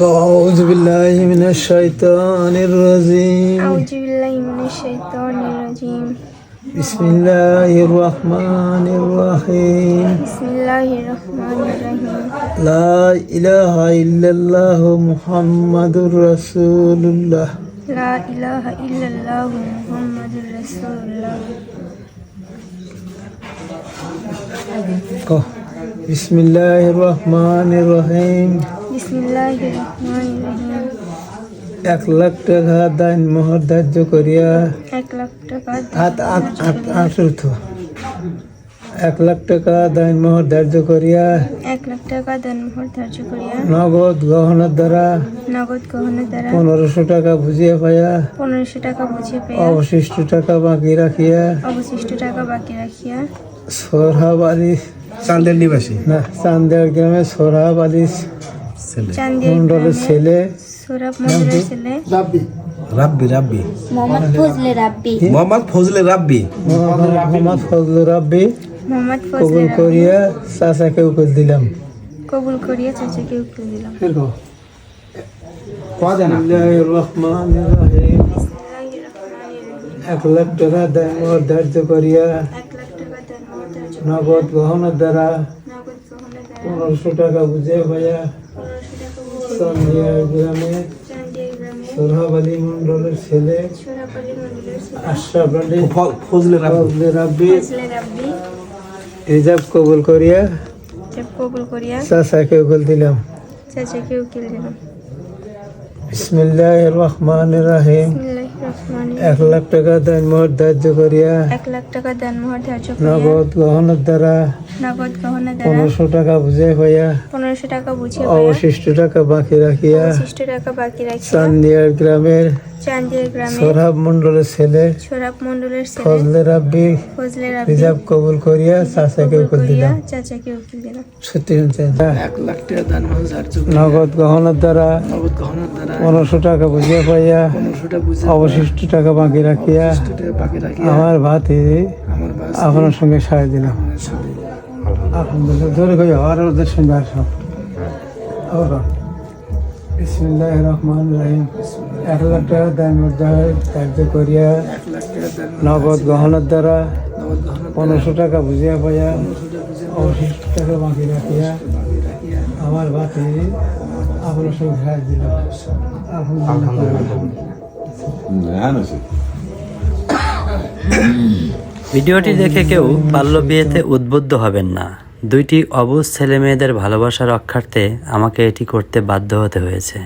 أعوذ بالله من الشيطان الرجيم أعوذ بالله من الشيطان الرجيم بسم الله الرحمن الرحيم بسم الله الرحمن الرحيم لا إله إلا الله محمد رسول الله لا إله إلا الله محمد رسول الله بسم الله الرحمن الرحيم بسم الله الرحمن الرحيم 1 লাখ টাকা দান মোহর ধার্য করিয়া 1 লাখ টাকা আটুর্থ 1 লাখ টাকা দান মোহর ধার্য করিয়া 1 লাখ টাকা দানমোহর ধার্য করিয়া নগদ গহনার দ্বারা নগদ গহনা দ্বারা 1500 টাকা বুঝিয়ে পাইয়া 1500 টাকা বুঝে পেয়ে অবশিষ্ট টাকা বাকি রাখিয়া অবশিষ্ট টাকা বাকি রাখিয়া সোহরাব আলী চান্দের নিবাসী না চান্দের গ্রামে সোহরাব আলী চান্দিয়া মন্ডলের ছেলে সোহরাব মন্ডলের ছেলে রাব্বি মোহাম্মদ ফজলে রাব্বি মোহাম্মদ ফজলে রাব্বি মোহাম্মদ ফজলুর রাব্বি মোহাম্মদ ফজলে কবুল রাব্বি করিয়া চাচাকে উকিল দিলাম কবুল করিয়া চাচাকে উকিল দিলাম বিসমিল্লাহির রহমানির রহিম 1 লাখ টাকা দান মোহর ধার্য করিয়া 1 লাখ টাকা দানমোহর ধার্য নগদ গহনার দ্বারা নগদ গহনা দ্বারা 1500 টাকা বুঝিয়ে পাইয়া 1500 টাকা বুঝে চান্দিয়া গ্রামে চান্দিয়া গ্রামে সোহরাব আলী মন্ডলের ছেলে সোহরাব আলী মন্ডলের ছেলে আশরাফ আলী ফজলে রাব্বি ফজলে রাব্বি ফজলে রাব্বি হিজাব কবুল করিয়া জব কবুল করিয়া চাচাকে উকিল দিলাম চাচাকে উকিল দিলাম বিসমিল্লাহির রহমানির রহিম বিসমিল্লাহির রহমানির 1 লাখ টাকা দান মোহর ধার্য করিয়া 1 লাখ টাকা দানমোহর ধার্য করিয়া নগদ গহনার দ্বারা নগদ গহনা দ্বারা 1500 টাকা বুঝে পাইয়া 1500 টাকা বুঝে অবশিষ্ট টাকা বাকি রাখিয়া অবশিষ্ট টাকা বাকি রাখিয়া চান্দিয়ার গ্রামের চান্দিয়া গ্রামে সোহরাব মন্ডলের ছেলে সোহরাব মন্ডলের ছেলে ফজলে রাব্বি ফজলে রাব্বি হিজাব কবুল করিয়া চাচাকে কবুল উকিল করিয়া দিলাম চাচাকে উকিল দিলাম সত্যি শুনছেন 1 লাখ টাকা দান মোহর ধার্য নগদ গহনার দ্বারা নগদ গহনার দ্বারা 1500 টাকা বুঝিয়ে পাইয়া 1500 টাকা বুঝে অবশিষ্ট টাকা বাকি রাখিয়া টাকা বাকি রাখি আমার ভাতি আমার বাস আপনার সঙ্গে সায় দিলাম আলহামদুলিল্লাহ ধরে কই আর ওদের সঙ্গে আসো বিসমিল্লাহির রহমানির রহিম 1 লাখ টাকা দান মোহর ধার্য করিয়া 1 লাখ টাকা দান নগদ গহনার দ্বারা নগদ গহনা 1500 টাকা বুঝিয়া পাইয়া অবশিষ্ট টাকা বাকি রাখিয়া আমার ভাতি আপনার সঙ্গে সায় দিলাম আলহামদুলিল্লাহ। ভিডিওটি দেখে কেউ বাল্য বিয়েতে উদ্বুদ্ধ হবেন না। 2টি অবুঝ ছেলে মেয়েদের ভালোবাসা রক্ষার্থে আমাকে এটি করতে বাধ্য হতে হয়েছে।